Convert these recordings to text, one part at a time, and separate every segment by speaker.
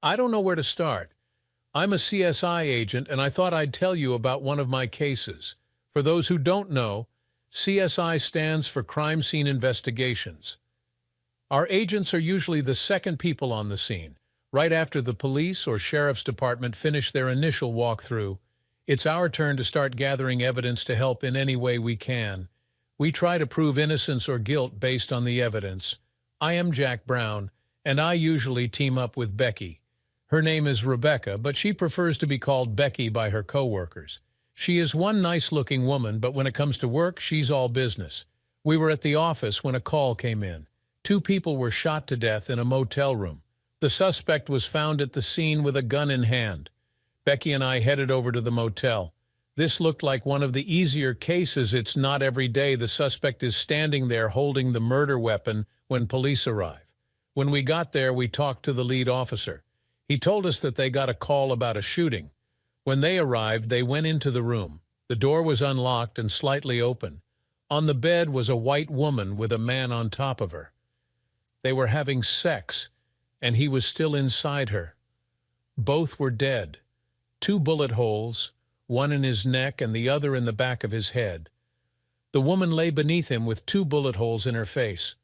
Speaker 1: I don't know where to start. I'm a CSI agent, and I thought I'd tell you about one of my cases. For those who don't know, CSI stands for Crime Scene Investigations. Our agents are usually the second people on the scene, right after the police or sheriff's department finish their initial walkthrough. It's our turn to start gathering evidence to help in any way we can. We try to prove innocence or guilt based on the evidence. I am Jack Brown, and I usually team up with Becky. Her name is Rebecca, but she prefers to be called Becky by her coworkers. She is one nice-looking woman, but when it comes to work, she's all business. We were at the office when a call came in. 2 people were shot to death in a motel room. The suspect was found at the scene with a gun in hand. Becky and I headed over to the motel. This looked like one of the easier cases. It's not every day the suspect is standing there holding the murder weapon when police arrive. When we got there, we talked to the lead officer. He told us that they got a call about a shooting. When they arrived, they went into the room. The door was unlocked and slightly open. On the bed was a white woman with a man on top of her. They were having sex, and he was still inside her. Both were dead. 2 bullet holes, one in his neck and the other in the back of his head. The woman lay beneath him with 2 bullet holes in her face.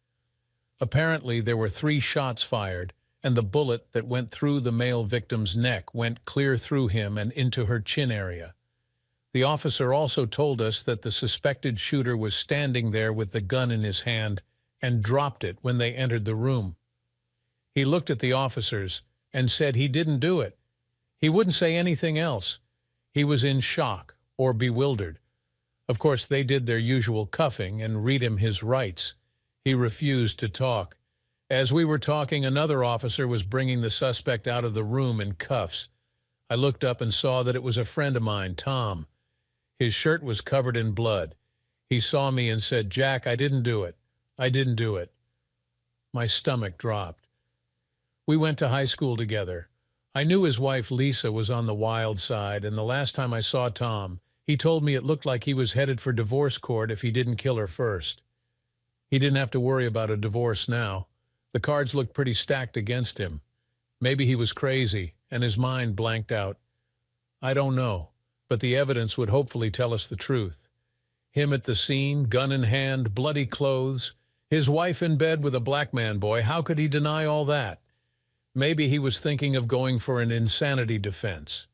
Speaker 1: Apparently, there were 3 shots fired, and the bullet that went through the male victim's neck went clear through him and into her chin area. The officer also told us that the suspected shooter was standing there with the gun in his hand and dropped it when they entered the room. He looked at the officers and said he didn't do it. He wouldn't say anything else. He was in shock or bewildered. Of course, they did their usual cuffing and read him his rights. He refused to talk. As we were talking, another officer was bringing the suspect out of the room in cuffs. I looked up and saw that it was a friend of mine, Tom. His shirt was covered in blood. He saw me and said, "Jack, I didn't do it. I didn't do it." My stomach dropped. We went to high school together. I knew his wife Lisa was on the wild side, and the last time I saw Tom, he told me it looked like he was headed for divorce court if he didn't kill her first. He didn't have to worry about a divorce now. The cards looked pretty stacked against him. Maybe he was crazy, and his mind blanked out. I don't know, but the evidence would hopefully tell us the truth. Him at the scene, gun in hand, bloody clothes, his wife in bed with a black man boy. How could he deny all that? Maybe he was thinking of going for an insanity defense.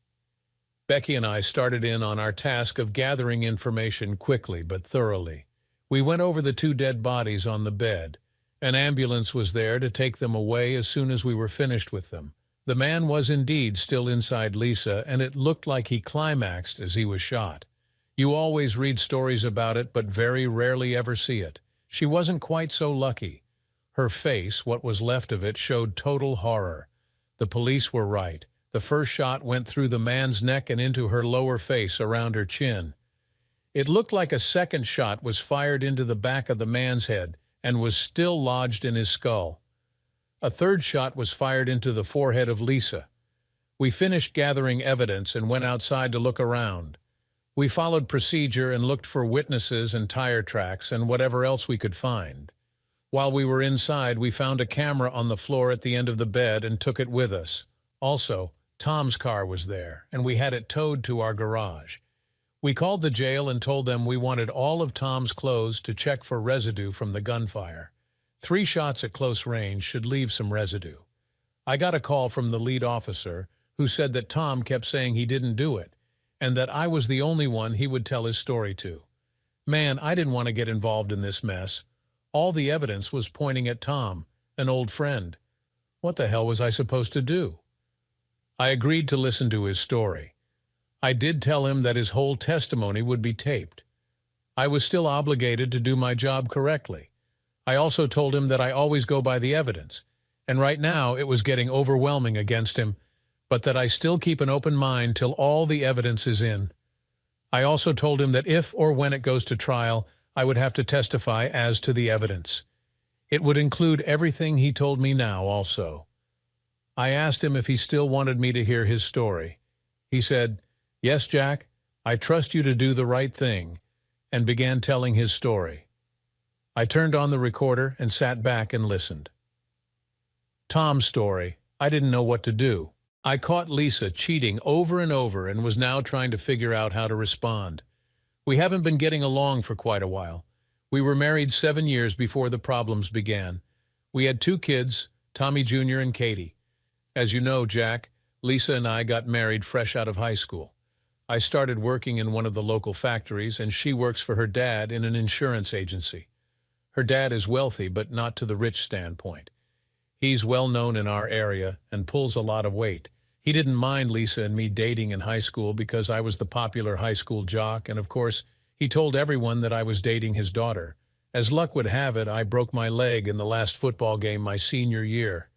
Speaker 1: Becky and I started in on our task of gathering information quickly but thoroughly. We went over the 2 dead bodies on the bed. An ambulance was there to take them away as soon as we were finished with them. The man was indeed still inside Lisa, and it looked like he climaxed as he was shot. You always read stories about it, but very rarely ever see it. She wasn't quite so lucky. Her face, what was left of it, showed total horror. The police were right. The first shot went through the man's neck and into her lower face around her chin. It looked like a second shot was fired into the back of the man's head and was still lodged in his skull. A third shot was fired into the forehead of Lisa. We finished gathering evidence and went outside to look around. We followed procedure and looked for witnesses and tire tracks and whatever else we could find. While we were inside, we found a camera on the floor at the end of the bed and took it with us. Also, Tom's car was there, and we had it towed to our garage. We called the jail and told them we wanted all of Tom's clothes to check for residue from the gunfire. 3 shots at close range should leave some residue. I got a call from the lead officer who said that Tom kept saying he didn't do it, and that I was the only one he would tell his story to. Man, I didn't want to get involved in this mess. All the evidence was pointing at Tom, an old friend. What the hell was I supposed to do? I agreed to listen to his story. I did tell him that his whole testimony would be taped. I was still obligated to do my job correctly. I also told him that I always go by the evidence, and right now it was getting overwhelming against him, but that I still keep an open mind till all the evidence is in. I also told him that if or when it goes to trial, I would have to testify as to the evidence. It would include everything he told me now also. I asked him if he still wanted me to hear his story. He said, "Yes, Jack, I trust you to do the right thing," and began telling his story. I turned on the recorder and sat back and listened. Tom's story. I didn't know what to do. I caught Lisa cheating over and over and was now trying to figure out how to respond. We haven't been getting along for quite a while. We were married 7 years before the problems began. We had 2 kids, Tommy Jr. and Katie. As you know, Jack, Lisa and I got married fresh out of high school. I started working in one of the local factories, and she works for her dad in an insurance agency. Her dad is wealthy, but not to the rich standpoint. He's well known in our area and pulls a lot of weight. He didn't mind Lisa and me dating in high school because I was the popular high school jock, and of course, he told everyone that I was dating his daughter. As luck would have it, I broke my leg in the last football game my senior year.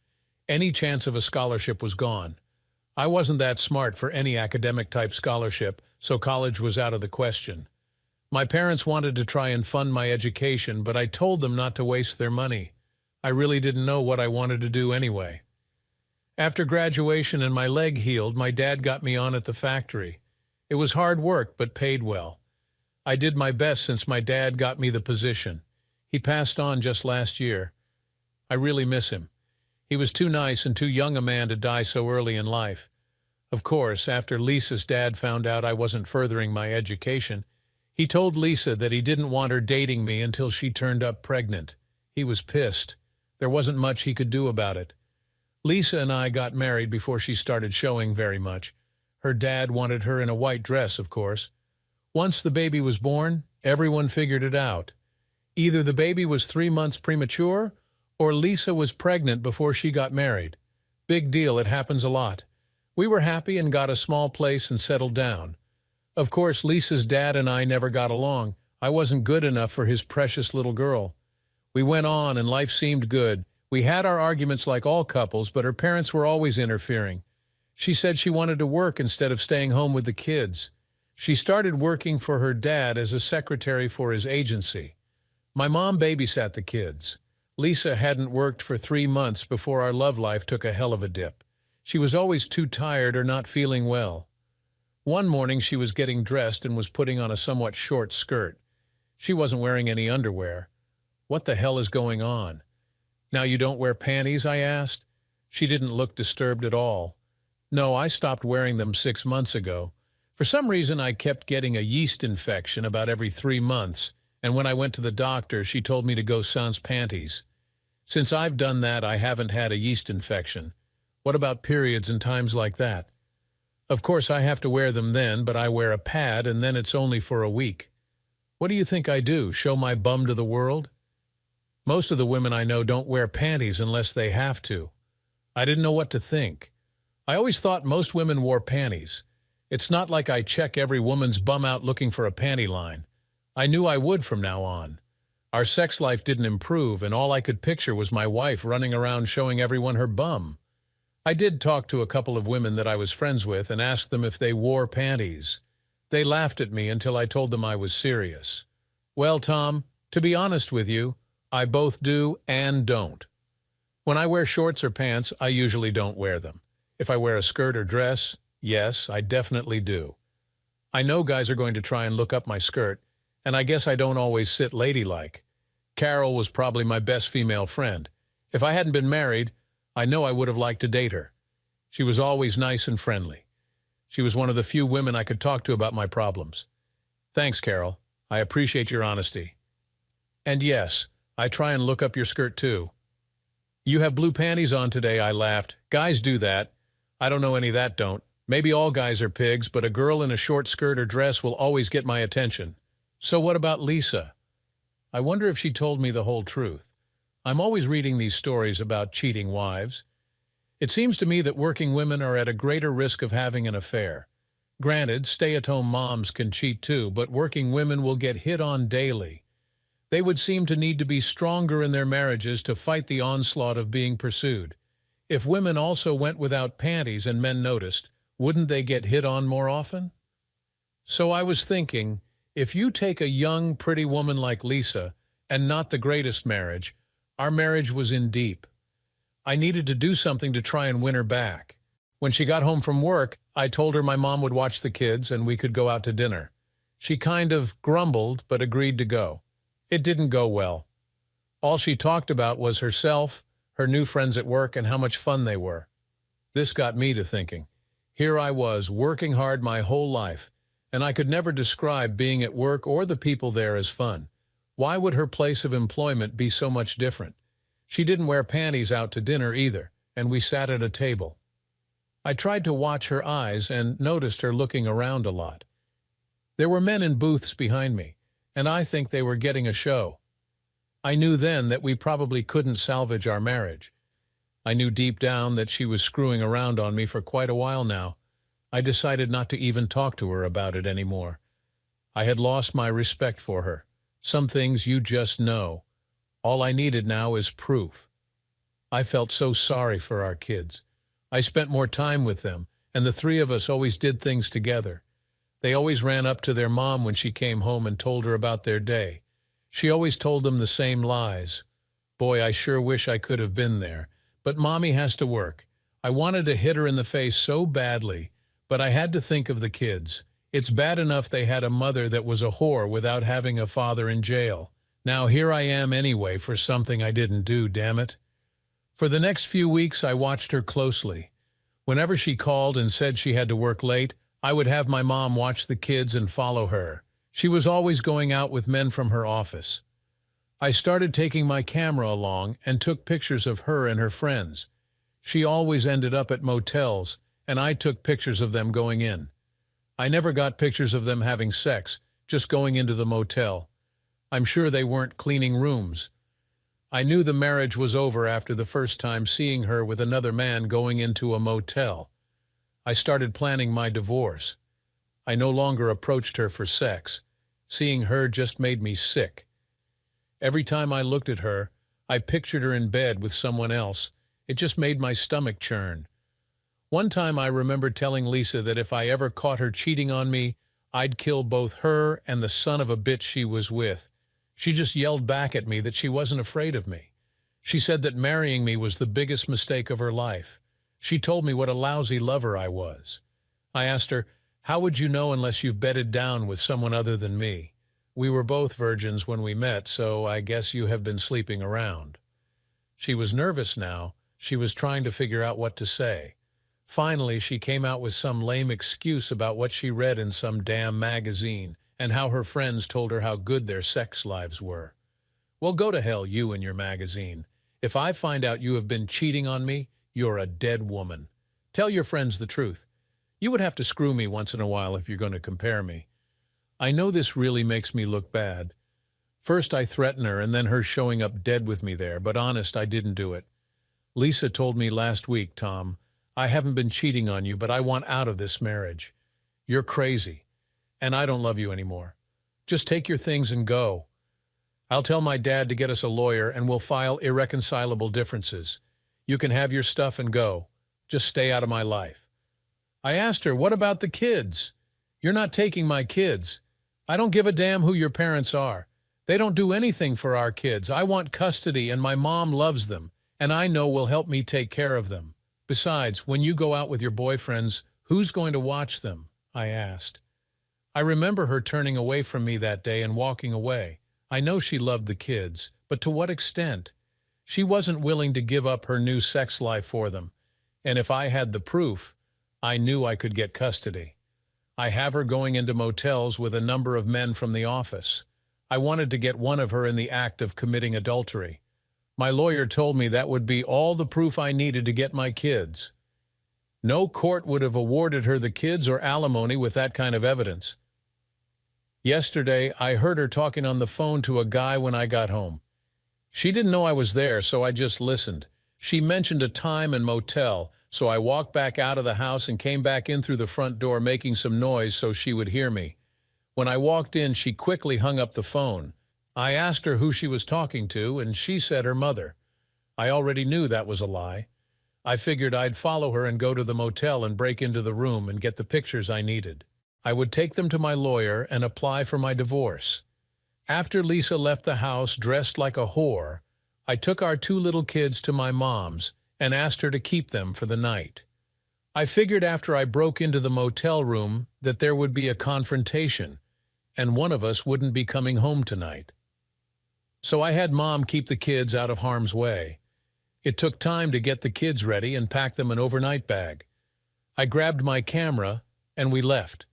Speaker 1: Any chance of a scholarship was gone. I wasn't that smart for any academic-type scholarship, so college was out of the question. My parents wanted to try and fund my education, but I told them not to waste their money. I really didn't know what I wanted to do anyway. After graduation and my leg healed, my dad got me on at the factory. It was hard work, but paid well. I did my best since my dad got me the position. He passed on just last year. I really miss him. He was too nice and too young a man to die so early in life. Of course, after Lisa's dad found out I wasn't furthering my education, he told Lisa that he didn't want her dating me until she turned up pregnant. He was pissed. There wasn't much he could do about it. Lisa and I got married before she started showing very much. Her dad wanted her in a white dress, of course. Once the baby was born, everyone figured it out. Either the baby was 3 months premature, or Lisa was pregnant before she got married. Big deal, it happens a lot. We were happy and got a small place and settled down. Of course, Lisa's dad and I never got along. I wasn't good enough for his precious little girl. We went on and life seemed good. We had our arguments like all couples, but her parents were always interfering. She said she wanted to work instead of staying home with the kids. She started working for her dad as a secretary for his agency. My mom babysat the kids. Lisa hadn't worked for 3 months before our love life took a hell of a dip. She was always too tired or not feeling well. One morning she was getting dressed and was putting on a somewhat short skirt. She wasn't wearing any underwear. What the hell is going on? Now you don't wear panties, I asked. She didn't look disturbed at all. No, I stopped wearing them 6 months ago. For some reason, I kept getting a yeast infection about every 3 months, and when I went to the doctor, she told me to go sans panties. Since I've done that, I haven't had a yeast infection. What about periods and times like that? Of course, I have to wear them then, but I wear a pad, and then it's only for a week. What do you think I do, show my bum to the world? Most of the women I know don't wear panties unless they have to. I didn't know what to think. I always thought most women wore panties. It's not like I check every woman's bum out looking for a panty line. I knew I would from now on. Our sex life didn't improve, and all I could picture was my wife running around showing everyone her bum. I did talk to a couple of women that I was friends with and asked them if they wore panties. They laughed at me until I told them I was serious. Well, Tom, to be honest with you, I both do and don't. When I wear shorts or pants, I usually don't wear them. If I wear a skirt or dress, yes, I definitely do. I know guys are going to try and look up my skirt, and I guess I don't always sit ladylike. Carol was probably my best female friend. If I hadn't been married, I know I would have liked to date her. She was always nice and friendly. She was one of the few women I could talk to about my problems. Thanks, Carol. I appreciate your honesty. And yes, I try and look up your skirt too. You have blue panties on today, I laughed. Guys do that. I don't know any that don't. Maybe all guys are pigs, but a girl in a short skirt or dress will always get my attention. So what about Lisa? I wonder if she told me the whole truth. I'm always reading these stories about cheating wives. It seems to me that working women are at a greater risk of having an affair. Granted, stay-at-home moms can cheat too, but working women will get hit on daily. They would seem to need to be stronger in their marriages to fight the onslaught of being pursued. If women also went without panties and men noticed, wouldn't they get hit on more often? So I was thinking, if you take a young, pretty woman like Lisa, and not the greatest marriage, our marriage was in deep. I needed to do something to try and win her back. When she got home from work, I told her my mom would watch the kids and we could go out to dinner. She kind of grumbled, but agreed to go. It didn't go well. All she talked about was herself, her new friends at work, and how much fun they were. This got me to thinking. Here I was, working hard my whole life, and I could never describe being at work or the people there as fun. Why would her place of employment be so much different? She didn't wear panties out to dinner either, and we sat at a table. I tried to watch her eyes and noticed her looking around a lot. There were men in booths behind me, and I think they were getting a show. I knew then that we probably couldn't salvage our marriage. I knew deep down that she was screwing around on me for quite a while now. I decided not to even talk to her about it anymore. I had lost my respect for her. Some things you just know. All I needed now is proof. I felt so sorry for our kids. I spent more time with them, and the three of us always did things together. They always ran up to their mom when she came home and told her about their day. She always told them the same lies. Boy, I sure wish I could have been there. But Mommy has to work. I wanted to hit her in the face so badly, but I had to think of the kids. It's bad enough they had a mother that was a whore without having a father in jail. Now here I am anyway for something I didn't do, damn it. For the next few weeks I watched her closely. Whenever she called and said she had to work late, I would have my mom watch the kids and follow her. She was always going out with men from her office. I started taking my camera along and took pictures of her and her friends. She always ended up at motels, and I took pictures of them going in. I never got pictures of them having sex, just going into the motel. I'm sure they weren't cleaning rooms. I knew the marriage was over after the first time seeing her with another man going into a motel. I started planning my divorce. I no longer approached her for sex. Seeing her just made me sick. Every time I looked at her, I pictured her in bed with someone else. It just made my stomach churn. One time I remember telling Lisa that if I ever caught her cheating on me, I'd kill both her and the son of a bitch she was with. She just yelled back at me that she wasn't afraid of me. She said that marrying me was the biggest mistake of her life. She told me what a lousy lover I was. I asked her, "How would you know unless you've bedded down with someone other than me? We were both virgins when we met, so I guess you have been sleeping around." She was nervous now. She was trying to figure out what to say. Finally, she came out with some lame excuse about what she read in some damn magazine and how her friends told her how good their sex lives were. Well, go to hell, you and your magazine. If I find out you have been cheating on me, you're a dead woman. Tell your friends the truth. You would have to screw me once in a while if you're going to compare me. I know this really makes me look bad. First I threaten her and then her showing up dead with me there, but honest, I didn't do it. Lisa told me last week, "Tom, I haven't been cheating on you, but I want out of this marriage. You're crazy, and I don't love you anymore. Just take your things and go. I'll tell my dad to get us a lawyer and we'll file irreconcilable differences. You can have your stuff and go. Just stay out of my life." I asked her, "What about the kids?" "You're not taking my kids. I don't give a damn who your parents are. They don't do anything for our kids. I want custody, and my mom loves them, and I know will help me take care of them. Besides, when you go out with your boyfriends, who's going to watch them?" I asked. I remember her turning away from me that day and walking away. I know she loved the kids, but to what extent? She wasn't willing to give up her new sex life for them, and if I had the proof, I knew I could get custody. I have her going into motels with a number of men from the office. I wanted to get one of her in the act of committing adultery. My lawyer told me that would be all the proof I needed to get my kids. No court would have awarded her the kids or alimony with that kind of evidence. Yesterday, I heard her talking on the phone to a guy when I got home. She didn't know I was there, so I just listened. She mentioned a time and motel, so I walked back out of the house and came back in through the front door making some noise so she would hear me. When I walked in, she quickly hung up the phone. I asked her who she was talking to, and she said her mother. I already knew that was a lie. I figured I'd follow her and go to the motel and break into the room and get the pictures I needed. I would take them to my lawyer and apply for my divorce. After Lisa left the house dressed like a whore, I took our 2 little kids to my mom's and asked her to keep them for the night. I figured after I broke into the motel room that there would be a confrontation, and one of us wouldn't be coming home tonight. So I had Mom keep the kids out of harm's way. It took time to get the kids ready and pack them an overnight bag. I grabbed my camera, and we left.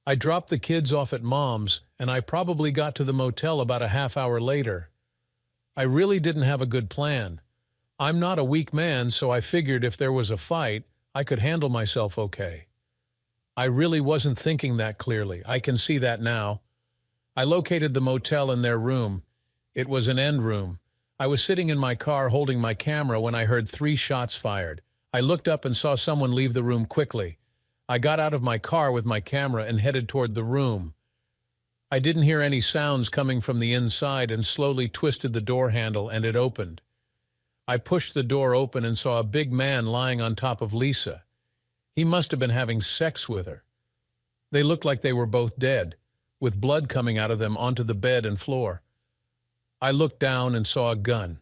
Speaker 1: I dropped the kids off at Mom's, and I probably got to the motel about a half hour later. I really didn't have a good plan. I'm not a weak man, so I figured if there was a fight, I could handle myself okay. I really wasn't thinking that clearly. I can see that now. I located the motel in their room. It was an end room. I was sitting in my car holding my camera when I heard 3 shots fired. I looked up and saw someone leave the room quickly. I got out of my car with my camera and headed toward the room. I didn't hear any sounds coming from the inside and slowly twisted the door handle and it opened. I pushed the door open and saw a big man lying on top of Lisa. He must have been having sex with her. They looked like they were both dead, with blood coming out of them onto the bed and floor. I looked down and saw a gun.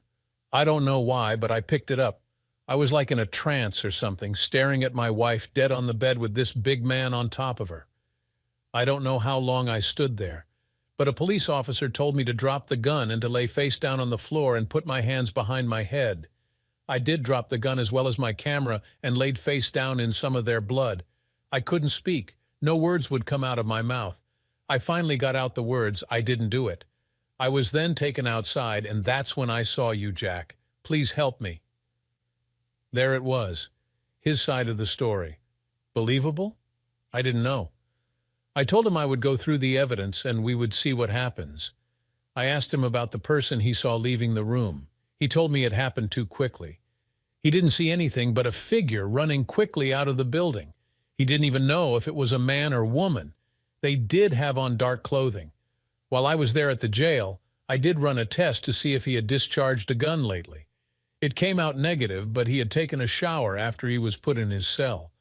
Speaker 1: I don't know why, but I picked it up. I was like in a trance or something, staring at my wife dead on the bed with this big man on top of her. I don't know how long I stood there, but a police officer told me to drop the gun and to lay face down on the floor and put my hands behind my head. I did drop the gun as well as my camera and laid face down in some of their blood. I couldn't speak. No words would come out of my mouth. I finally got out the words, "I didn't do it." I was then taken outside, and that's when I saw you, Jack. Please help me. There it was, his side of the story. Believable? I didn't know. I told him I would go through the evidence and we would see what happens. I asked him about the person he saw leaving the room. He told me it happened too quickly. He didn't see anything but a figure running quickly out of the building. He didn't even know if it was a man or woman. They did have on dark clothing. While I was there at the jail, I did run a test to see if he had discharged a gun lately. It came out negative, but he had taken a shower after he was put in his cell.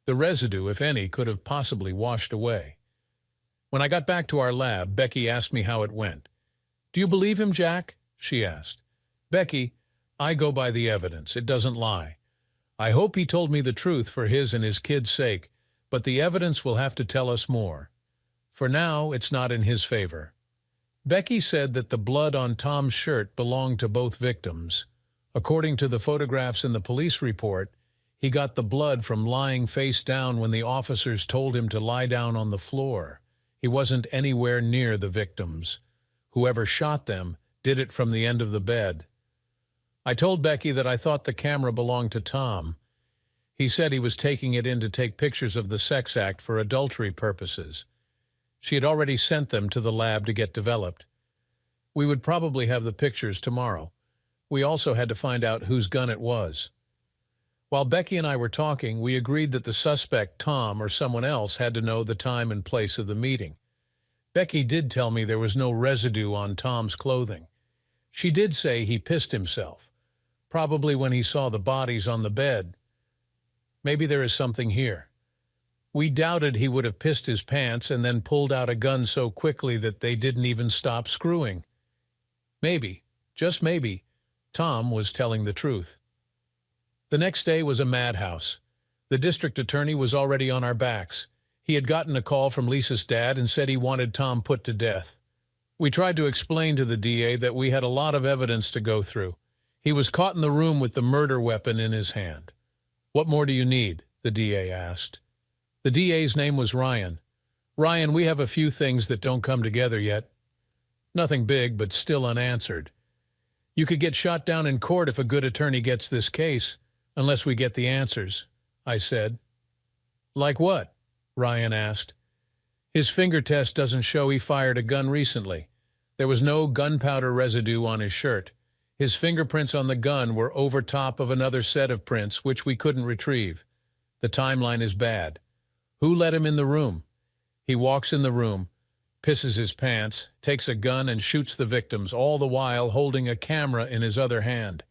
Speaker 1: The residue, if any, could have possibly washed away. When I got back to our lab, Becky asked me how it went. "Do you believe him, Jack?" she asked. "Becky, I go by the evidence. It doesn't lie. I hope he told me the truth for his and his kids' sake, but the evidence will have to tell us more. For now, it's not in his favor." Becky said that the blood on Tom's shirt belonged to both victims. According to the photographs in the police report, he got the blood from lying face down when the officers told him to lie down on the floor. He wasn't anywhere near the victims. Whoever shot them did it from the end of the bed. I told Becky that I thought the camera belonged to Tom. He said he was taking it in to take pictures of the sex act for adultery purposes. She had already sent them to the lab to get developed. We would probably have the pictures tomorrow. We also had to find out whose gun it was. While Becky and I were talking, we agreed that the suspect, Tom, or someone else, had to know the time and place of the meeting. Becky did tell me there was no residue on Tom's clothing. She did say he pissed himself, probably when he saw the bodies on the bed. Maybe there is something here. We doubted he would have pissed his pants and then pulled out a gun so quickly that they didn't even stop screwing. Maybe, just maybe, Tom was telling the truth. The next day was a madhouse. The district attorney was already on our backs. He had gotten a call from Lisa's dad and said he wanted Tom put to death. We tried to explain to the DA that we had a lot of evidence to go through. He was caught in the room with the murder weapon in his hand. "What more do you need?" the DA asked. The DA's name was Ryan. "Ryan, we have a few things that don't come together yet. Nothing big, but still unanswered. You could get shot down in court if a good attorney gets this case, unless we get the answers," I said. "Like what?" Ryan asked. "His finger test doesn't show he fired a gun recently. There was no gunpowder residue on his shirt. His fingerprints on the gun were over top of another set of prints, which we couldn't retrieve. The timeline is bad. Who let him in the room? He walks in the room, pisses his pants, takes a gun and shoots the victims, all the while holding a camera in his other hand.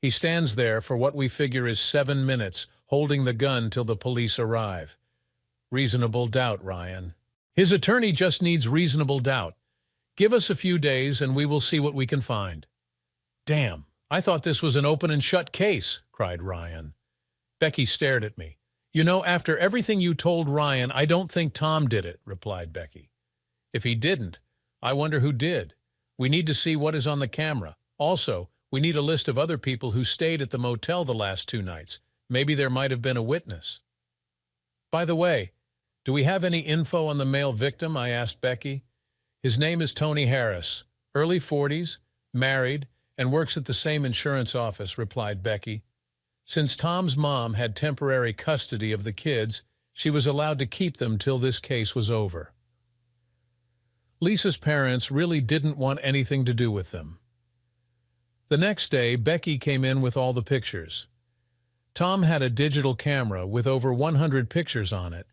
Speaker 1: He stands there for what we figure is 7 minutes, holding the gun till the police arrive. Reasonable doubt, Ryan. His attorney just needs reasonable doubt. Give us a few days and we will see what we can find." "Damn, I thought this was an open and shut case," cried Ryan. Becky stared at me. "You know, after everything you told Ryan, I don't think Tom did it," replied Becky. "If he didn't, I wonder who did. We need to see what is on the camera. Also, We need a list of other people who stayed at the motel the last 2 nights. Maybe there might have been a witness. By the way, do we have any info on the male victim? I asked Becky. His name is Tony Harris, early 40s, married, and works at the same insurance office, replied Becky. Since Tom's mom had temporary custody of the kids, she was allowed to keep them till this case was over. Lisa's parents really didn't want anything to do with them. The next day, Becky came in with all the pictures. Tom had a digital camera with over 100 pictures on it.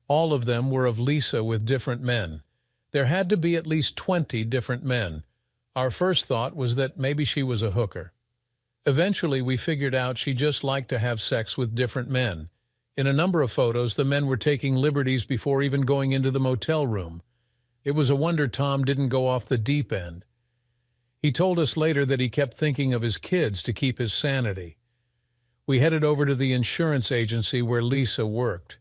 Speaker 1: All of them were of Lisa with different men. There had to be at least 20 different men. Our first thought was that maybe she was a hooker. Eventually, we figured out she just liked to have sex with different men. In a number of photos, the men were taking liberties before even going into the motel room. It was a wonder Tom didn't go off the deep end. He told us later that he kept thinking of his kids to keep his sanity. We headed over to the insurance agency where Lisa worked.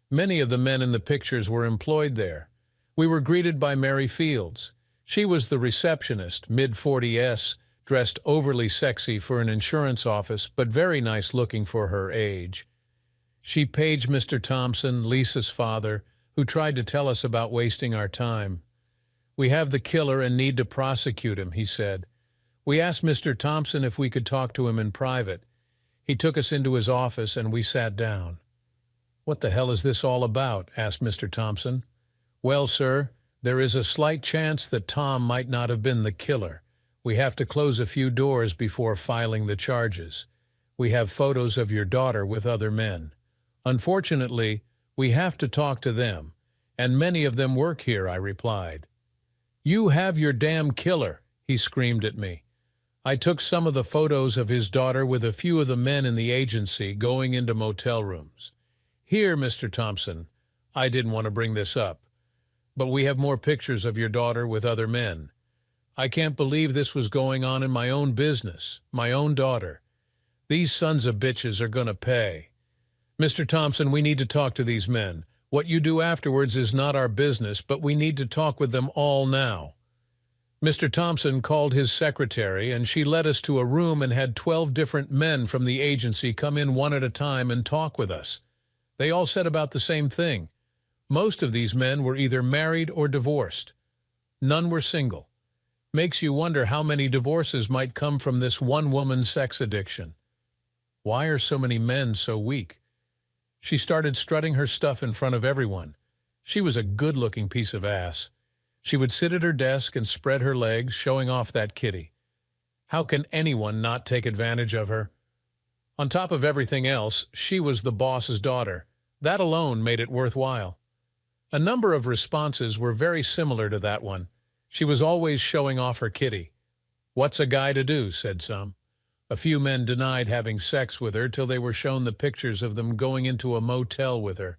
Speaker 1: Many of the men in the pictures were employed there. We were greeted by Mary Fields. She was the receptionist, mid-40s, dressed overly sexy for an insurance office, but very nice looking for her age. She paged Mr. Thompson, Lisa's father, who tried to tell us about wasting our time. "We have the killer and need to prosecute him," he said. We asked Mr. Thompson if we could talk to him in private. He took us into his office and we sat down. "What the hell is this all about?" asked Mr. Thompson. "Well, sir, there is a slight chance that Tom might not have been the killer. We have to close a few doors before filing the charges. We have photos of your daughter with other men. Unfortunately, we have to talk to them, and many of them work here," I replied. "You have your damn killer," he screamed at me. I took some of the photos of his daughter with a few of the men in the agency going into motel rooms. "Here, Mr. Thompson, I didn't want to bring this up, but we have more pictures of your daughter with other men. I can't believe this was going on in my own business, my own daughter. These sons of bitches are gonna pay. Mr. Thompson, we need to talk to these men. What you do afterwards is not our business, but we need to talk with them all now." Mr. Thompson called his secretary, and she led us to a room and had 12 different men from the agency come in one at a time and talk with us. They all said about the same thing. Most of these men were either married or divorced. None were single. Makes you wonder how many divorces might come from this one woman's sex addiction. Why are so many men so weak? She started strutting her stuff in front of everyone. She was a good-looking piece of ass. She would sit at her desk and spread her legs, showing off that kitty. How can anyone not take advantage of her? On top of everything else, she was the boss's daughter. That alone made it worthwhile. A number of responses were very similar to that one. She was always showing off her kitty. "What's a guy to do?" said some. A few men denied having sex with her till they were shown the pictures of them going into a motel with her.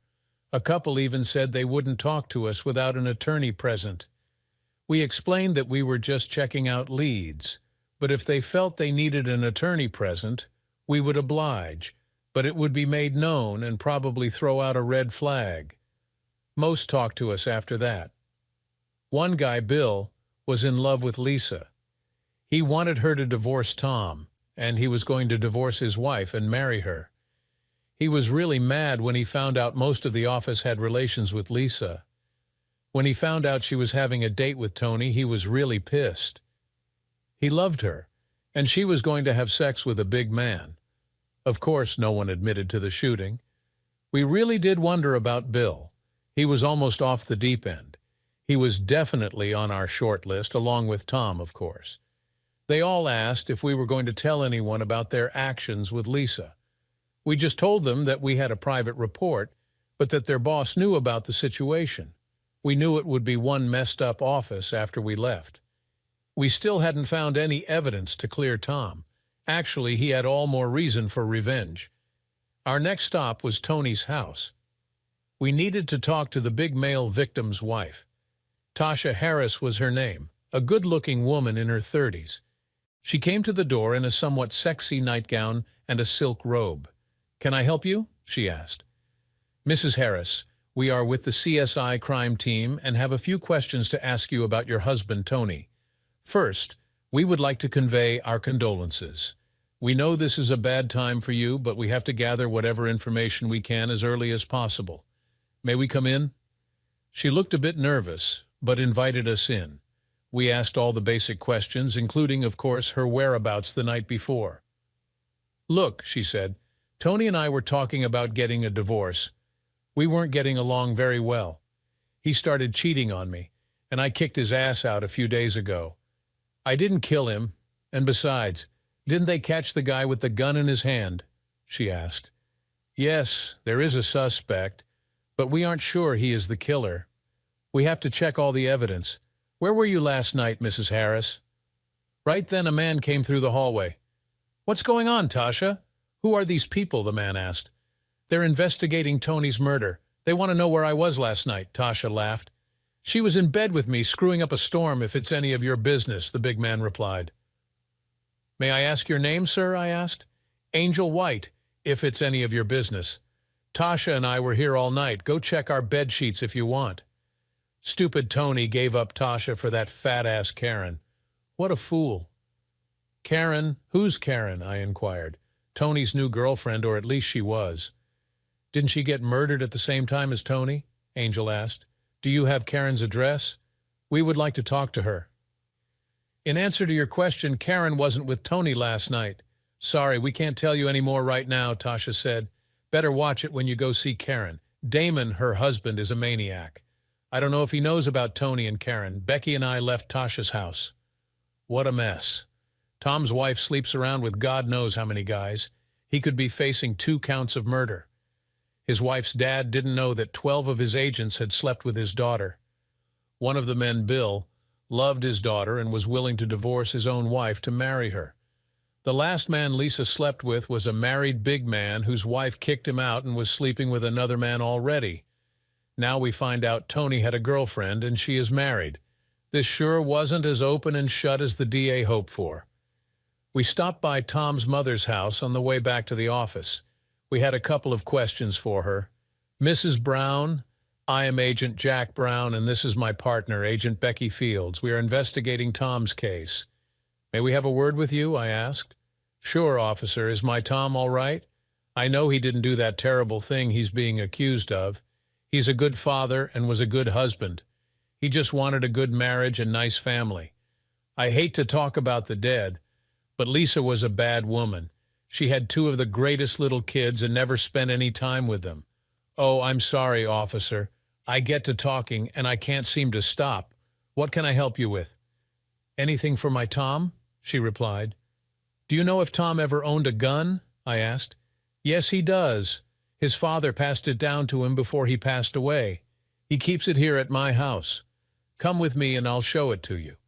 Speaker 1: A couple even said they wouldn't talk to us without an attorney present. We explained that we were just checking out leads, but if they felt they needed an attorney present, we would oblige, but it would be made known and probably throw out a red flag. Most talked to us after that. One guy, Bill, was in love with Lisa. He wanted her to divorce Tom, and he was going to divorce his wife and marry her. He was really mad when he found out most of the office had relations with Lisa. When he found out she was having a date with Tony, he was really pissed. He loved her, and she was going to have sex with a big man. Of course, no one admitted to the shooting. We really did wonder about Bill. He was almost off the deep end. He was definitely on our short list, along with Tom, of course. They all asked if we were going to tell anyone about their actions with Lisa. We just told them that we had a private report, but that their boss knew about the situation. We knew it would be one messed-up office after we left. We still hadn't found any evidence to clear Tom. Actually, he had all more reason for revenge. Our next stop was Tony's house. We needed to talk to the big male victim's wife. Tasha Harris was her name, a good-looking woman in her 30s. She came to the door in a somewhat sexy nightgown and a silk robe. "Can I help you?" she asked. "Mrs. Harris, we are with the CSI crime team and have a few questions to ask you about your husband, Tony. First, We would like to convey our condolences. We know this is a bad time for you, but we have to gather whatever information we can as early as possible. May we come in?" She looked a bit nervous, but invited us in. We asked all the basic questions, including, of course, her whereabouts the night before. "Look," she said, "Tony and I were talking about getting a divorce. We weren't getting along very well. He started cheating on me, and I kicked his ass out a few days ago. I didn't kill him, and besides, didn't they catch the guy with the gun in his hand?" she asked. "Yes, there is a suspect, but we aren't sure he is the killer. We have to check all the evidence. Where were you last night, Mrs. Harris?" Right then a man came through the hallway. "What's going on, Tasha? Who are these people?" the man asked. "They're investigating Tony's murder. They want to know where I was last night," Tasha laughed. "She was in bed with me, screwing up a storm, if it's any of your business," the big man replied. "May I ask your name, sir?" I asked. "Angel White, if it's any of your business. Tasha and I were here all night. Go check our bed sheets if you want." Stupid Tony gave up Tasha for that fat-ass Karen. What a fool. "Karen? Who's Karen?" I inquired. "Tony's new girlfriend, or at least she was." "Didn't she get murdered at the same time as Tony?" Angel asked. "Do you have Karen's address? We would like to talk to her." "In answer to your question, Karen wasn't with Tony last night. Sorry, we can't tell you any more right now," Tasha said. "Better watch it when you go see Karen. Damon, her husband, is a maniac. I don't know if he knows about Tony and Karen. Becky and I left Tasha's house." What a mess. Tom's wife sleeps around with God knows how many guys. He could be facing 2 counts of murder. His wife's dad didn't know that 12 of his agents had slept with his daughter. One of the men, Bill, loved his daughter and was willing to divorce his own wife to marry her. The last man Lisa slept with was a married big man whose wife kicked him out and was sleeping with another man already. Now we find out Tony had a girlfriend and she is married. This sure wasn't as open and shut as the DA hoped for. We stopped by Tom's mother's house on the way back to the office. We had a couple of questions for her. "Mrs. Brown, I am Agent Jack Brown, and this is my partner, Agent Becky Fields. We are investigating Tom's case. May we have a word with you?" I asked. "Sure, officer. Is my Tom all right? I know he didn't do that terrible thing he's being accused of. He's a good father and was a good husband. He just wanted a good marriage and nice family. I hate to talk about the dead, but Lisa was a bad woman. She had 2 of the greatest little kids and never spent any time with them. Oh, I'm sorry, officer. I get to talking and I can't seem to stop. What can I help you with?" "Anything for my Tom?" she replied. "Do you know if Tom ever owned a gun?" I asked. "Yes, he does. His father passed it down to him before he passed away. He keeps it here at my house. Come with me and I'll show it to you."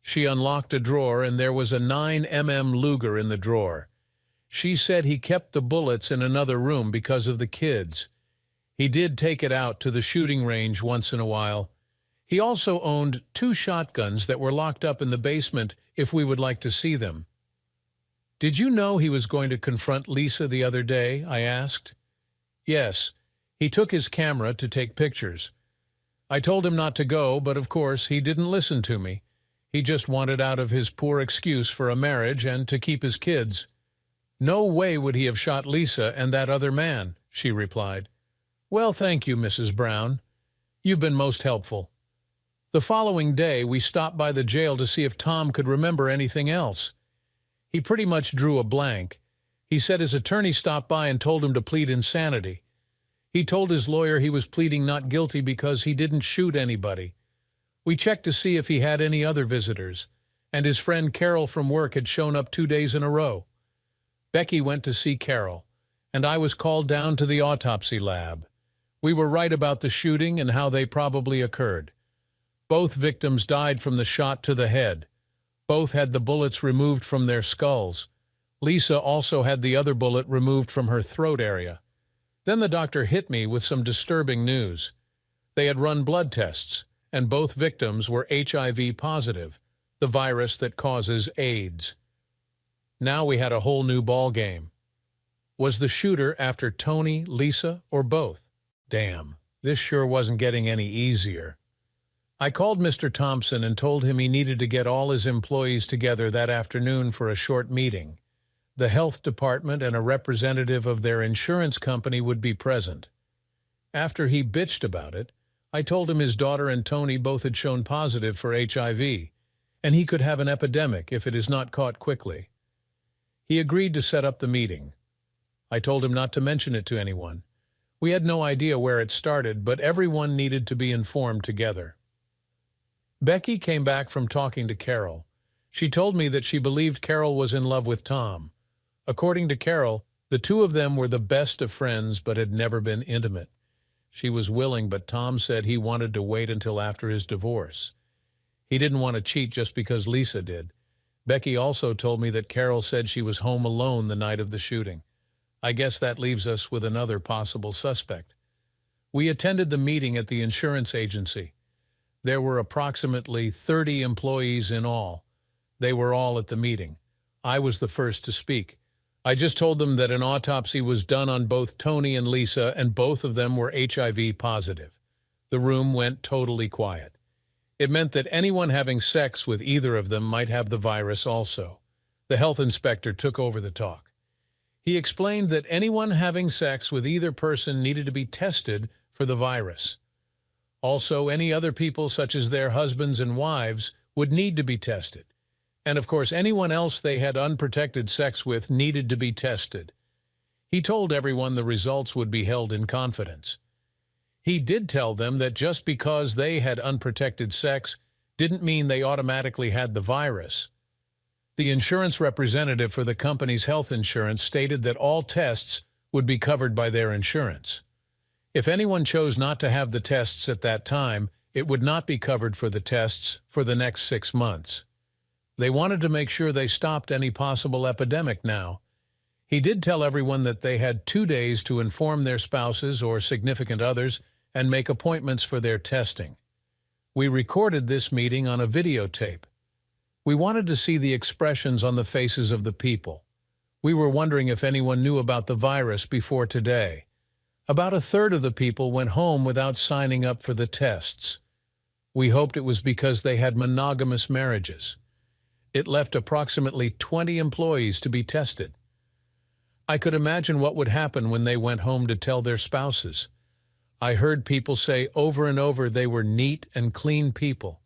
Speaker 1: She unlocked a drawer and there was a 9mm Luger in the drawer. She said he kept the bullets in another room because of the kids. He did take it out to the shooting range once in a while. He also owned 2 shotguns that were locked up in the basement if we would like to see them. "Did you know he was going to confront Lisa the other day?" I asked. "Yes. He took his camera to take pictures. I told him not to go, but of course he didn't listen to me. He just wanted out of his poor excuse for a marriage and to keep his kids. No way would he have shot Lisa and that other man," she replied. "Well, thank you, Mrs. Brown. You've been most helpful." The following day, we stopped by the jail to see if Tom could remember anything else. He pretty much drew a blank. He said his attorney stopped by and told him to plead insanity. He told his lawyer he was pleading not guilty because he didn't shoot anybody. We checked to see if he had any other visitors, and his friend Carol from work had shown up 2 days in a row. Becky went to see Carol, and I was called down to the autopsy lab. We were right about the shooting and how they probably occurred. Both victims died from the shot to the head. Both had the bullets removed from their skulls. Lisa also had the other bullet removed from her throat area. Then the doctor hit me with some disturbing news. They had run blood tests, and both victims were HIV positive, the virus that causes AIDS. Now we had a whole new ball game. Was the shooter after Tony, Lisa, or both? Damn, this sure wasn't getting any easier. I called Mr. Thompson and told him he needed to get all his employees together that afternoon for a short meeting. The health department and a representative of their insurance company would be present. After he bitched about it, I told him his daughter and Tony both had shown positive for HIV, and he could have an epidemic if it is not caught quickly. He agreed to set up the meeting. I told him not to mention it to anyone. We had no idea where it started, but everyone needed to be informed together. Becky came back from talking to Carol. She told me that she believed Carol was in love with Tom. According to Carol, the two of them were the best of friends but had never been intimate. She was willing, but Tom said he wanted to wait until after his divorce. He didn't want to cheat just because Lisa did. Becky also told me that Carol said she was home alone the night of the shooting. I guess that leaves us with another possible suspect. We attended the meeting at the insurance agency. There were approximately 30 employees in all. They were all at the meeting. I was the first to speak. I just told them that an autopsy was done on both Tony and Lisa, and both of them were HIV positive. The room went totally quiet. It meant that anyone having sex with either of them might have the virus also. The health inspector took over the talk. He explained that anyone having sex with either person needed to be tested for the virus. Also, any other people, such as their husbands and wives, would need to be tested. And of course, anyone else they had unprotected sex with needed to be tested. He told everyone the results would be held in confidence. He did tell them that just because they had unprotected sex didn't mean they automatically had the virus. The insurance representative for the company's health insurance stated that all tests would be covered by their insurance. If anyone chose not to have the tests at that time, it would not be covered for the tests for the next 6 months. They wanted to make sure they stopped any possible epidemic now. He did tell everyone that they had 2 days to inform their spouses or significant others and make appointments for their testing. We recorded this meeting on a videotape. We wanted to see the expressions on the faces of the people. We were wondering if anyone knew about the virus before today. About a third of the people went home without signing up for the tests. We hoped it was because they had monogamous marriages. It left approximately 20 employees to be tested. I could imagine what would happen when they went home to tell their spouses. I heard people say over and over they were neat and clean people.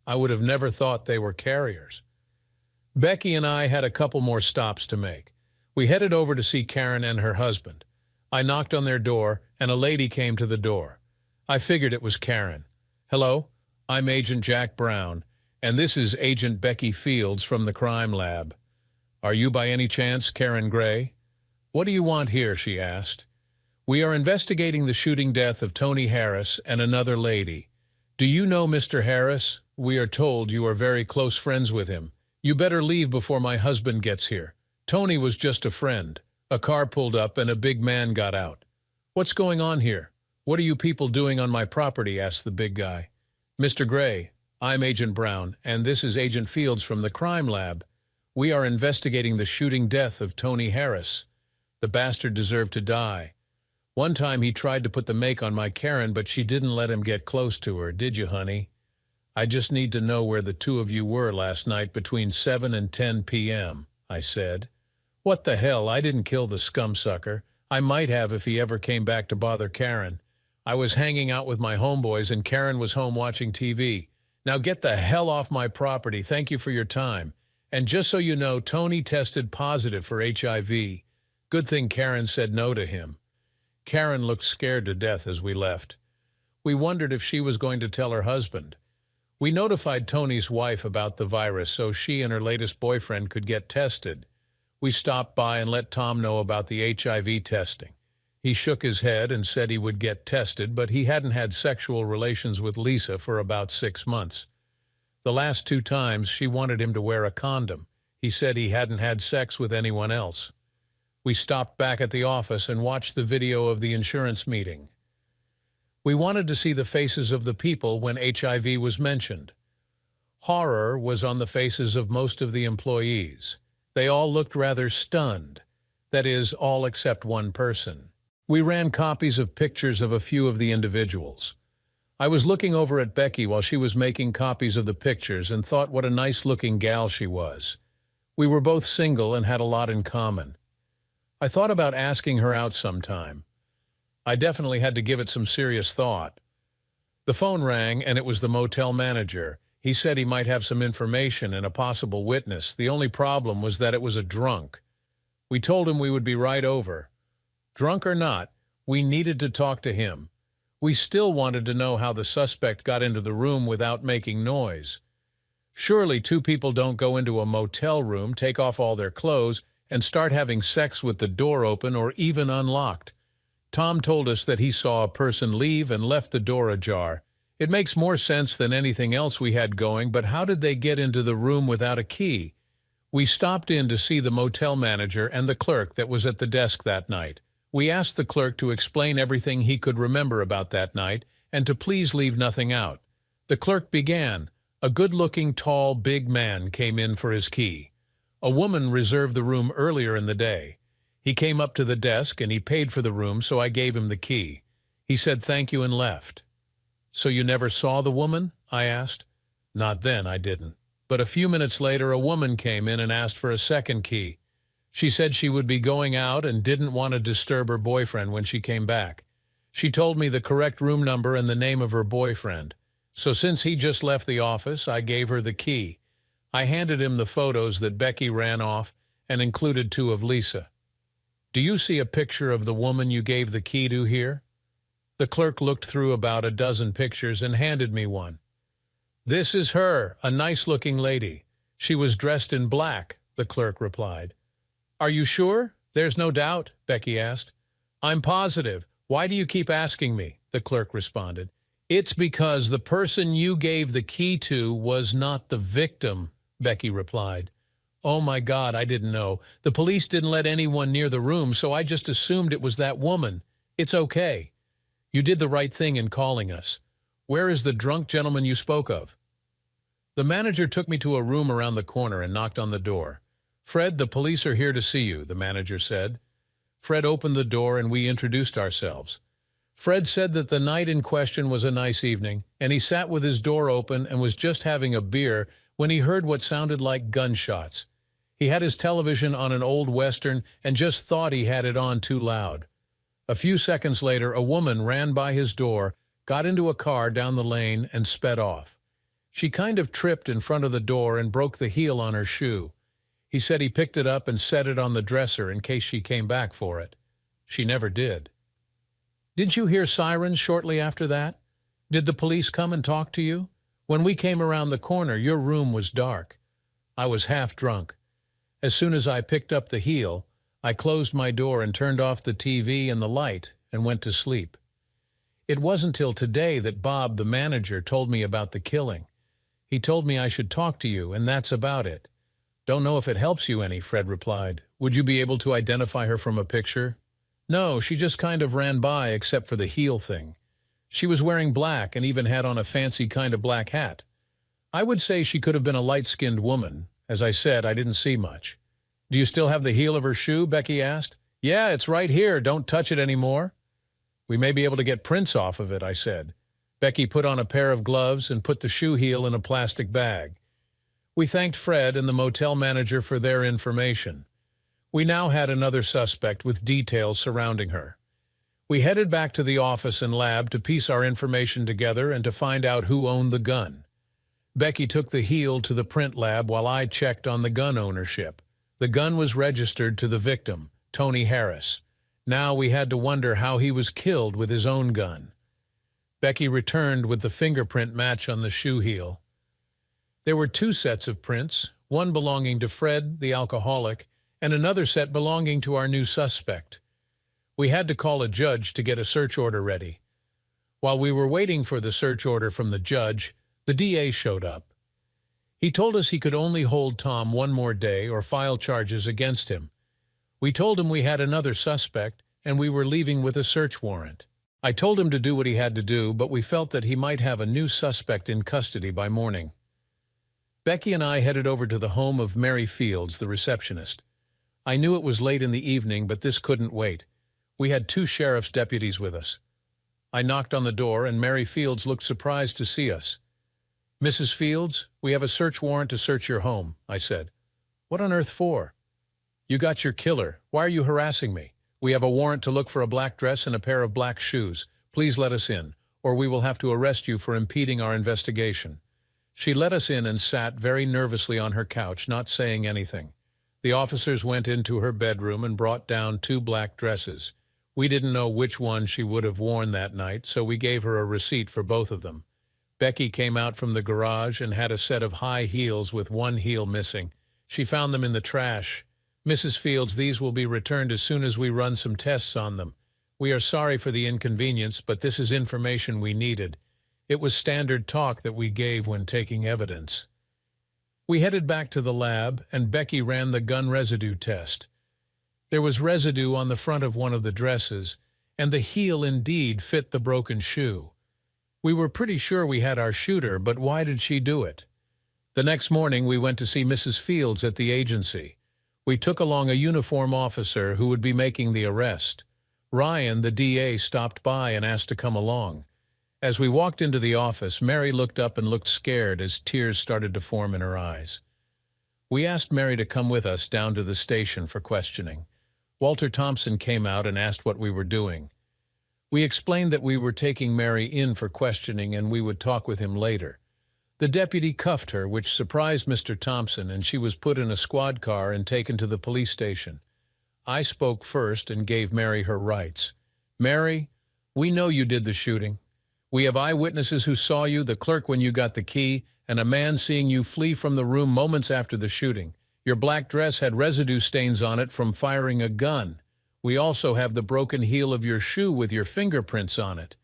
Speaker 1: I would have never thought they were carriers. Becky and I had a couple more stops to make. We headed over to see Karen and her husband. I knocked on their door, and a lady came to the door. I figured it was Karen. "Hello, I'm Agent Jack Brown, and this is Agent Becky Fields from the crime lab. Are you by any chance Karen Gray?" "What do you want here?" she asked. "We are investigating the shooting death of Tony Harris and another lady. Do you know Mr. Harris? We are told you are very close friends with him. You better leave before my husband gets here. Tony was just a friend. A car pulled up and a big man got out." "What's going on here? What are you people doing on my property?" asked the big guy. "Mr. Gray, I'm Agent Brown, and this is Agent Fields from the crime lab. We are investigating the shooting death of Tony Harris. The bastard deserved to die. One time he tried to put the make on my Karen, but she didn't let him get close to her, did you, honey? I just need to know where the two of you were last night between 7 and 10 p.m., I said. "What the hell, I didn't kill the scumsucker. I might have if he ever came back to bother Karen. I was hanging out with my homeboys and Karen was home watching TV. Now get the hell off my property. Thank you for your time. And just so you know, Tony tested positive for HIV. Good thing Karen said no to him." Karen looked scared to death as we left. We wondered if she was going to tell her husband. We notified Tony's wife about the virus so she and her latest boyfriend could get tested. We stopped by and let Tom know about the HIV testing. He shook his head and said he would get tested, but he hadn't had sexual relations with Lisa for about 6 months. The last 2 times, she wanted him to wear a condom. He said he hadn't had sex with anyone else. We stopped back at the office and watched the video of the insurance meeting. We wanted to see the faces of the people when HIV was mentioned. Horror was on the faces of most of the employees. They all looked rather stunned. That is, all except one person. We ran copies of pictures of a few of the individuals. I was looking over at Becky while she was making copies of the pictures and thought what a nice-looking gal she was. We were both single and had a lot in common. I thought about asking her out sometime. I definitely had to give it some serious thought. The phone rang, and it was the motel manager. He said he might have some information and a possible witness. The only problem was that it was a drunk. We told him we would be right over. Drunk or not, we needed to talk to him. We still wanted to know how the suspect got into the room without making noise. Surely two people don't go into a motel room, take off all their clothes, and start having sex with the door open or even unlocked. Tom told us that he saw a person leave and left the door ajar. It makes more sense than anything else we had going, but how did they get into the room without a key? We stopped in to see the motel manager and the clerk that was at the desk that night. We asked the clerk to explain everything he could remember about that night and to please leave nothing out. The clerk began. A good-looking, tall, big man came in for his key. A woman reserved the room earlier in the day. He came up to the desk and he paid for the room, so I gave him the key. He said thank you and left. "So you never saw the woman?" I asked. "Not then, I didn't. But a few minutes later, a woman came in and asked for a second key. She said she would be going out and didn't want to disturb her boyfriend when she came back. She told me the correct room number and the name of her boyfriend. So since he just left the office, I gave her the key. I handed him the photos that Becky ran off and included two of Lisa. Do you see a picture of the woman you gave the key to here?" The clerk looked through about a dozen pictures and handed me one. "This is her, a nice-looking lady. She was dressed in black," the clerk replied. "Are you sure? There's no doubt?" Becky asked. "I'm positive. Why do you keep asking me?" the clerk responded. "It's because the person you gave the key to was not the victim," Becky replied. "Oh my God, I didn't know. The police didn't let anyone near the room, so I just assumed it was that woman. It's okay. You did the right thing in calling us. Where is the drunk gentleman you spoke of?" The manager took me to a room around the corner and knocked on the door. "Fred, the police are here to see you," the manager said. Fred opened the door and we introduced ourselves. Fred said that the night in question was a nice evening, and he sat with his door open and was just having a beer when he heard what sounded like gunshots. He had his television on an old Western and just thought he had it on too loud. A few seconds later, a woman ran by his door, got into a car down the lane, and sped off. She kind of tripped in front of the door and broke the heel on her shoe. He said he picked it up and set it on the dresser in case she came back for it. She never did. "Didn't you hear sirens shortly after that? Did the police come and talk to you? When we came around the corner, your room was dark. I was half drunk. As soon as I picked up the heel, I closed my door and turned off the TV and the light and went to sleep. It wasn't till today that Bob, the manager, told me about the killing. He told me I should talk to you, and that's about it." "Don't know if it helps you any," Fred replied. "Would you be able to identify her from a picture?" "No, she just kind of ran by except for the heel thing. She was wearing black and even had on a fancy kind of black hat. I would say she could have been a light-skinned woman. As I said, I didn't see much." "Do you still have the heel of her shoe?" Becky asked. "Yeah, it's right here. Don't touch it anymore." "We may be able to get prints off of it," I said. Becky put on a pair of gloves and put the shoe heel in a plastic bag. We thanked Fred and the motel manager for their information. We now had another suspect with details surrounding her. We headed back to the office and lab to piece our information together and to find out who owned the gun. Becky took the heel to the print lab while I checked on the gun ownership. The gun was registered to the victim, Tony Harris. Now we had to wonder how he was killed with his own gun. Becky returned with the fingerprint match on the shoe heel. There were two sets of prints, one belonging to Fred, the alcoholic, and another set belonging to our new suspect. We had to call a judge to get a search order ready. While we were waiting for the search order from the judge, the DA showed up. He told us he could only hold Tom one more day or file charges against him. We told him we had another suspect and we were leaving with a search warrant. I told him to do what he had to do, but we felt that he might have a new suspect in custody by morning. Becky and I headed over to the home of Mary Fields, the receptionist. I knew it was late in the evening, but this couldn't wait. We had two sheriff's deputies with us. I knocked on the door, and Mary Fields looked surprised to see us. "Mrs. Fields, we have a search warrant to search your home," I said. "What on earth for?" "You got your killer. Why are you harassing me? We have a warrant to look for a black dress and a pair of black shoes. Please let us in, or we will have to arrest you for impeding our investigation." She let us in and sat very nervously on her couch, not saying anything. The officers went into her bedroom and brought down 2 black dresses. We didn't know which one she would have worn that night, so we gave her a receipt for both of them. Becky came out from the garage and had a set of high heels with one heel missing. She found them in the trash. "Mrs. Fields, these will be returned as soon as we run some tests on them. We are sorry for the inconvenience, but this is information we needed." It was standard talk that we gave when taking evidence. We headed back to the lab, and Becky ran the gun residue test. There was residue on the front of one of the dresses, and the heel indeed fit the broken shoe. We were pretty sure we had our shooter, but why did she do it? The next morning we went to see Mrs. Fields at the agency. We took along a uniform officer who would be making the arrest. Ryan, the DA, stopped by and asked to come along. As we walked into the office, Mary looked up and looked scared as tears started to form in her eyes. We asked Mary to come with us down to the station for questioning. Walter Thompson came out and asked what we were doing. We explained that we were taking Mary in for questioning and we would talk with him later. The deputy cuffed her, which surprised Mr. Thompson, and she was put in a squad car and taken to the police station. I spoke first and gave Mary her rights. "Mary, we know you did the shooting. We have eyewitnesses who saw you, the clerk when you got the key, and a man seeing you flee from the room moments after the shooting. Your black dress had residue stains on it from firing a gun. We also have the broken heel of your shoe with your fingerprints on it.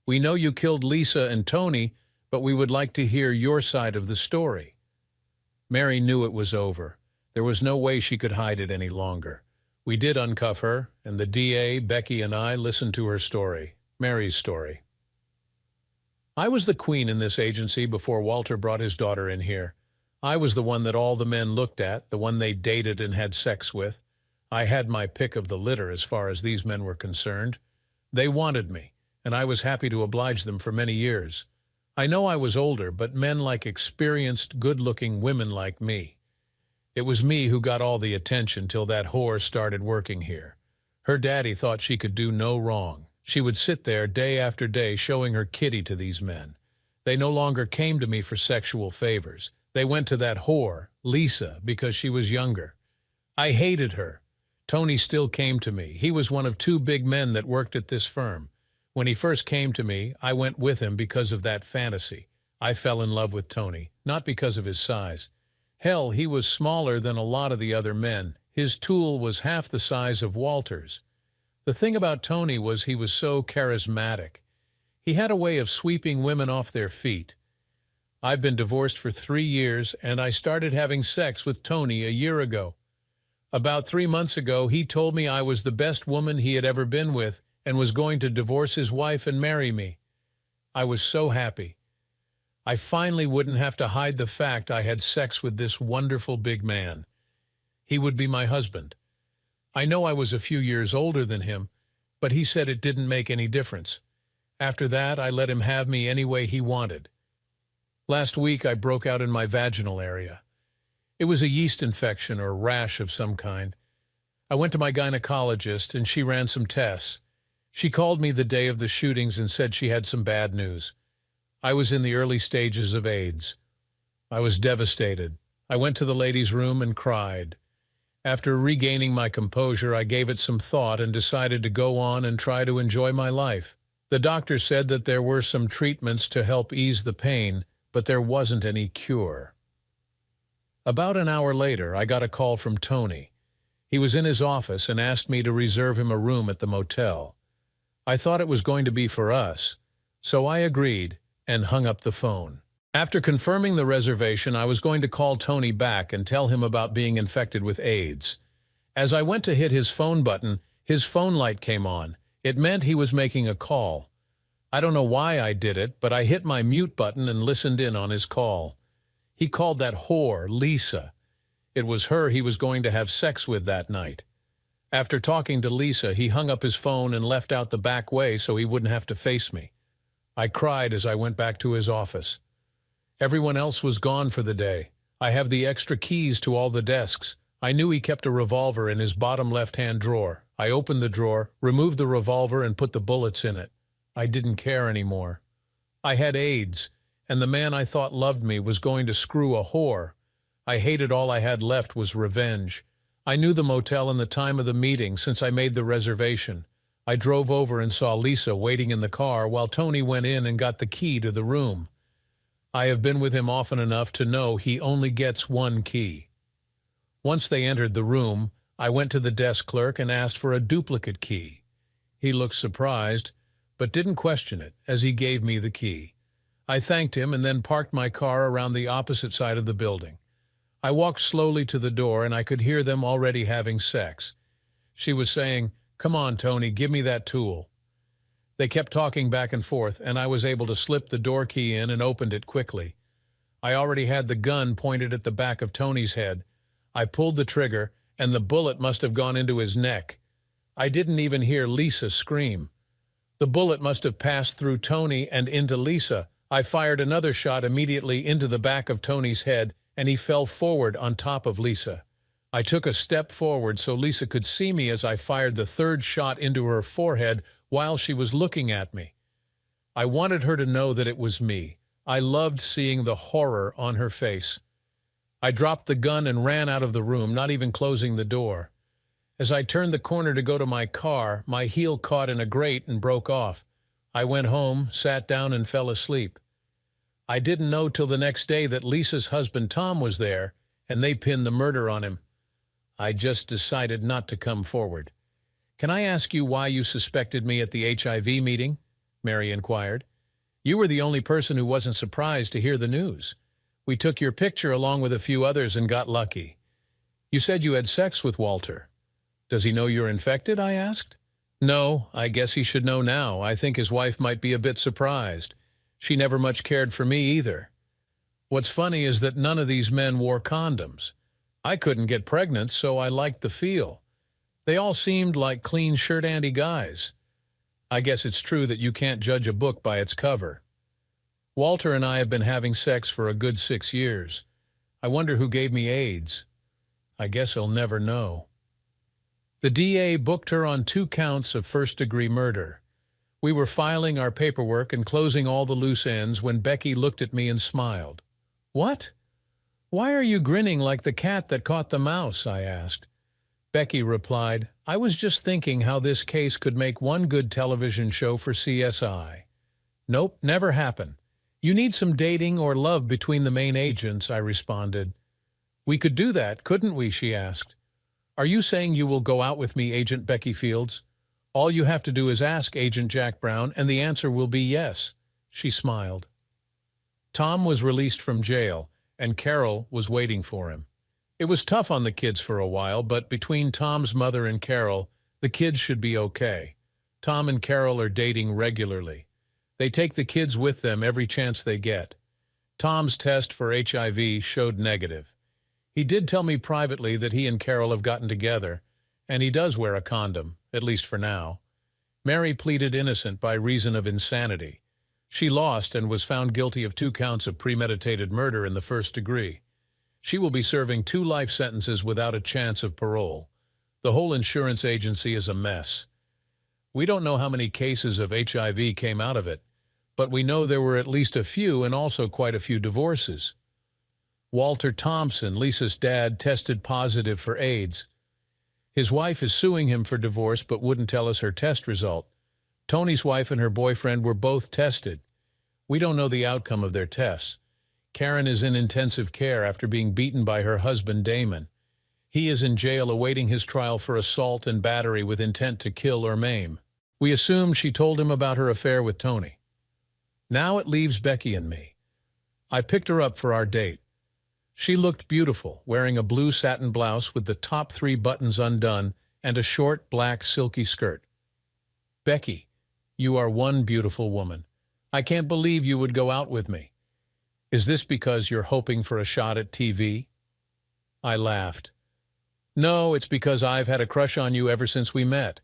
Speaker 1: We know you killed Lisa and Tony, but we would like to hear your side of the story." Mary knew it was over. There was no way she could hide it any longer. We did uncuff her, and the DA, Becky, and I listened to her story, Mary's story. "I was the queen in this agency before Walter brought his daughter in here. I was the one that all the men looked at, the one they dated and had sex with. I had my pick of the litter as far as these men were concerned. They wanted me, and I was happy to oblige them for many years. I know I was older, but men like experienced, good-looking women like me. It was me who got all the attention till that whore started working here. Her daddy thought she could do no wrong. She would sit there day after day showing her kitty to these men. They no longer came to me for sexual favors. They went to that whore, Lisa, because she was younger. I hated her. Tony still came to me. He was one of 2 big men that worked at this firm. When he first came to me, I went with him because of that fantasy. I fell in love with Tony, not because of his size. Hell, he was smaller than a lot of the other men. His tool was half the size of Walter's. The thing about Tony was he was so charismatic. He had a way of sweeping women off their feet. I've been divorced for 3 years, and I started having sex with Tony a year ago. About 3 months ago, he told me I was the best woman he had ever been with and was going to divorce his wife and marry me. I was so happy. I finally wouldn't have to hide the fact I had sex with this wonderful big man. He would be my husband. I know I was a few years older than him, but he said it didn't make any difference. After that, I let him have me any way he wanted. Last week, I broke out in my vaginal area. It was a yeast infection or rash of some kind. I went to my gynecologist, and she ran some tests. She called me the day of the shootings and said she had some bad news. I was in the early stages of AIDS. I was devastated. I went to the ladies' room and cried. After regaining my composure, I gave it some thought and decided to go on and try to enjoy my life. The doctor said that there were some treatments to help ease the pain, but there wasn't any cure. About an hour later, I got a call from Tony. He was in his office and asked me to reserve him a room at the motel. I thought it was going to be for us, so I agreed and hung up the phone. After confirming the reservation, I was going to call Tony back and tell him about being infected with AIDS. As I went to hit his phone button, his phone light came on. It meant he was making a call. I don't know why I did it, but I hit my mute button and listened in on his call. He called that whore Lisa. It was her he was going to have sex with that night. After talking to Lisa, he hung up his phone and left out the back way so he wouldn't have to face me. I cried as I went back to his office. Everyone else was gone for the day. I have the extra keys to all the desks. I knew he kept a revolver in his bottom left-hand drawer. I opened the drawer, removed the revolver, and put the bullets in it. I didn't care anymore. I had AIDS, and the man I thought loved me was going to screw a whore. I hated all I had left was revenge. I knew the motel and the time of the meeting since I made the reservation. I drove over and saw Lisa waiting in the car while Tony went in and got the key to the room. I have been with him often enough to know he only gets one key. Once they entered the room, I went to the desk clerk and asked for a duplicate key. He looked surprised, but didn't question it as he gave me the key. I thanked him and then parked my car around the opposite side of the building. I walked slowly to the door and I could hear them already having sex. She was saying, "Come on, Tony, give me that tool." They kept talking back and forth, and I was able to slip the door key in and opened it quickly. I already had the gun pointed at the back of Tony's head. I pulled the trigger, and the bullet must have gone into his neck. I didn't even hear Lisa scream. The bullet must have passed through Tony and into Lisa. I fired another shot immediately into the back of Tony's head, and he fell forward on top of Lisa. I took a step forward so Lisa could see me as I fired the third shot into her forehead while she was looking at me. I wanted her to know that it was me. I loved seeing the horror on her face. I dropped the gun and ran out of the room, not even closing the door. As I turned the corner to go to my car, my heel caught in a grate and broke off. I went home, sat down, and fell asleep. I didn't know till the next day that Lisa's husband Tom was there, and they pinned the murder on him. I just decided not to come forward. "Can I ask you why you suspected me at the HIV meeting?" Mary inquired. "You were the only person who wasn't surprised to hear the news. We took your picture along with a few others and got lucky. You said you had sex with Walter. Does he know you're infected?" I asked. "No, I guess he should know now. I think his wife might be a bit surprised. She never much cared for me either. What's funny is that none of these men wore condoms. I couldn't get pregnant, so I liked the feel. They all seemed like clean shirt-andy guys. I guess it's true that you can't judge a book by its cover. Walter and I have been having sex for a good 6 years. I wonder who gave me AIDS. I guess I'll never know." The DA booked her on 2 counts of first-degree murder. We were filing our paperwork and closing all the loose ends when Becky looked at me and smiled. "What? Why are you grinning like the cat that caught the mouse?" I asked. Becky replied, "I was just thinking how this case could make one good television show for CSI. "Nope, never happen. You need some dating or love between the main agents," I responded. "We could do that, couldn't we?" she asked. "Are you saying you will go out with me, Agent Becky Fields? All you have to do is ask Agent Jack Brown, and the answer will be yes." She smiled. Tom was released from jail, and Carol was waiting for him. It was tough on the kids for a while, but between Tom's mother and Carol, the kids should be okay. Tom and Carol are dating regularly. They take the kids with them every chance they get. Tom's test for HIV showed negative. He did tell me privately that he and Carol have gotten together, and he does wear a condom, at least for now. Mary pleaded innocent by reason of insanity. She lost and was found guilty of 2 counts of premeditated murder in the first degree. She will be serving 2 life sentences without a chance of parole. The whole insurance agency is a mess. We don't know how many cases of HIV came out of it, but we know there were at least a few and also quite a few divorces. Walter Thompson, Lisa's dad, tested positive for AIDS. His wife is suing him for divorce but wouldn't tell us her test result. Tony's wife and her boyfriend were both tested. We don't know the outcome of their tests. Karen is in intensive care after being beaten by her husband Damon. He is in jail awaiting his trial for assault and battery with intent to kill or maim. We assume she told him about her affair with Tony. Now it leaves Becky and me. I picked her up for our date. She looked beautiful, wearing a blue satin blouse with the top 3 buttons undone and a short, black, silky skirt. "Becky, you are one beautiful woman. I can't believe you would go out with me. Is this because you're hoping for a shot at TV?" I laughed. No, it's because I've had a crush on you ever since we met.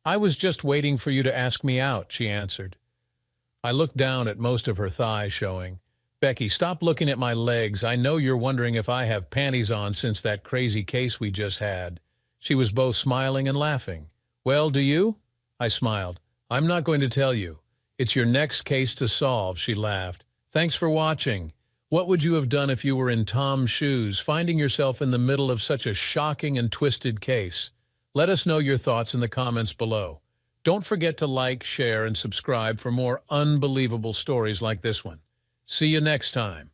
Speaker 1: I was just waiting for you to ask me out, she answered. I looked down at most of her thigh showing. Becky, stop looking at my legs. I know you're wondering if I have panties on since that crazy case we just had. She was both smiling and laughing. Well, do you? I smiled. I'm not going to tell you. It's your next case to solve, she laughed. Thanks for watching. What would you have done if you were in Tom's shoes, finding yourself in the middle of such a shocking and twisted case? Let us know your thoughts in the comments below. Don't forget to like, share, and subscribe for more unbelievable stories like this one. See you next time.